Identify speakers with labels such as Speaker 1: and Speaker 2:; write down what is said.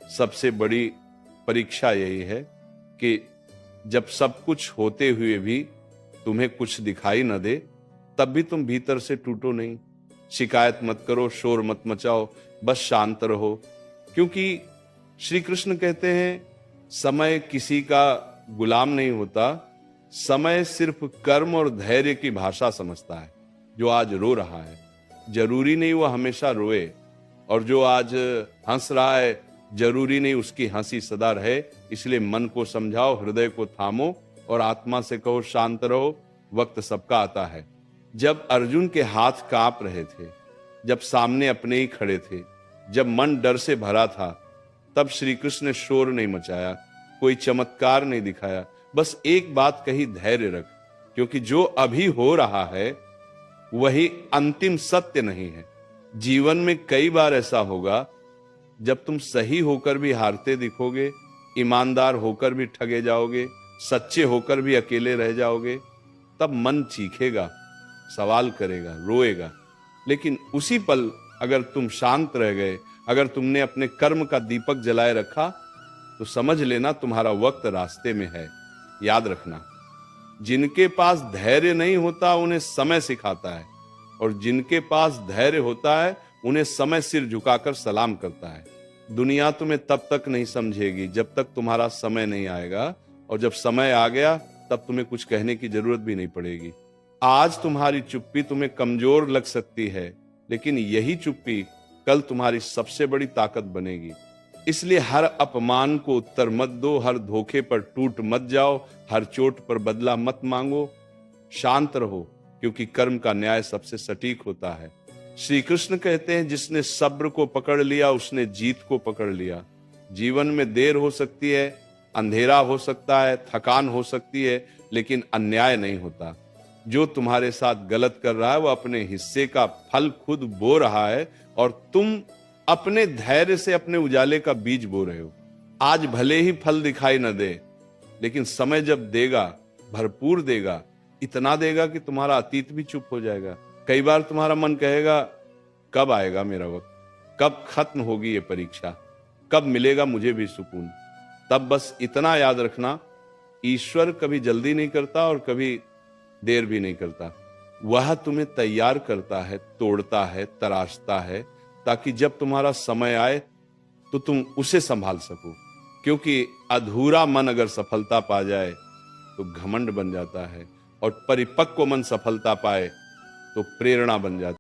Speaker 1: सबसे बड़ी परीक्षा यही है कि जब सब कुछ होते हुए भी तुम्हें कुछ दिखाई न दे, तब भी तुम भीतर से टूटो नहीं। शिकायत मत करो, शोर मत मचाओ, बस शांत रहो। क्योंकि श्री कृष्ण कहते हैं समय किसी का गुलाम नहीं होता, समय सिर्फ कर्म और धैर्य की भाषा समझता है। जो आज रो रहा है जरूरी नहीं वो हमेशा रोए, और जो आज हंस रहा है जरूरी नहीं उसकी हंसी सदा रहे। इसलिए मन को समझाओ, हृदय को थामो और आत्मा से कहो शांत रहो, वक्त सबका आता है। जब अर्जुन के हाथ कांप रहे थे, जब सामने अपने ही खड़े थे, जब मन डर से भरा था, तब श्री कृष्ण ने शोर नहीं मचाया, कोई चमत्कार नहीं दिखाया, बस एक बात कही, धैर्य रख, क्योंकि जो अभी हो रहा है वही अंतिम सत्य नहीं है। जीवन में कई बार ऐसा होगा जब तुम सही होकर भी हारते दिखोगे, ईमानदार होकर भी ठगे जाओगे, सच्चे होकर भी अकेले रह जाओगे। तब मन चीखेगा, सवाल करेगा, रोएगा। लेकिन उसी पल अगर तुम शांत रह गए, अगर तुमने अपने कर्म का दीपक जलाए रखा, तो समझ लेना तुम्हारा वक्त रास्ते में है। याद रखना, जिनके पास धैर्य नहीं होता उन्हें समय सिखाता है, और जिनके पास धैर्य होता है उन्हें समय सिर झुकाकर सलाम करता है। दुनिया तुम्हें तब तक नहीं समझेगी जब तक तुम्हारा समय नहीं आएगा, और जब समय आ गया तब तुम्हें कुछ कहने की जरूरत भी नहीं पड़ेगी। आज तुम्हारी चुप्पी तुम्हें कमजोर लग सकती है, लेकिन यही चुप्पी कल तुम्हारी सबसे बड़ी ताकत बनेगी। इसलिए हर अपमान को उत्तर मत दो, हर धोखे पर टूट मत जाओ, हर चोट पर बदला मत मांगो। शांत रहो, क्योंकि कर्म का न्याय सबसे सटीक होता है। श्री कृष्ण कहते हैं जिसने सब्र को पकड़ लिया उसने जीत को पकड़ लिया। जीवन में देर हो सकती है, अंधेरा हो सकता है, थकान हो सकती है, लेकिन अन्याय नहीं होता। जो तुम्हारे साथ गलत कर रहा है वो अपने हिस्से का फल खुद बो रहा है, और तुम अपने धैर्य से अपने उजाले का बीज बो रहे हो। आज भले ही फल दिखाई न दे, लेकिन समय जब देगा भरपूर देगा, इतना देगा कि तुम्हारा अतीत भी चुप हो जाएगा। कई बार तुम्हारा मन कहेगा कब आएगा मेरा वक्त, कब खत्म होगी ये परीक्षा, कब मिलेगा मुझे भी सुकून। तब बस इतना याद रखना, ईश्वर कभी जल्दी नहीं करता और कभी देर भी नहीं करता। वह तुम्हें तैयार करता है, तोड़ता है, तराशता है, ताकि जब तुम्हारा समय आए तो तुम उसे संभाल सको। क्योंकि अधूरा मन अगर सफलता पा जाए तो घमंड बन जाता है, और परिपक्व मन सफलता पाए तो प्रेरणा बन जाती है।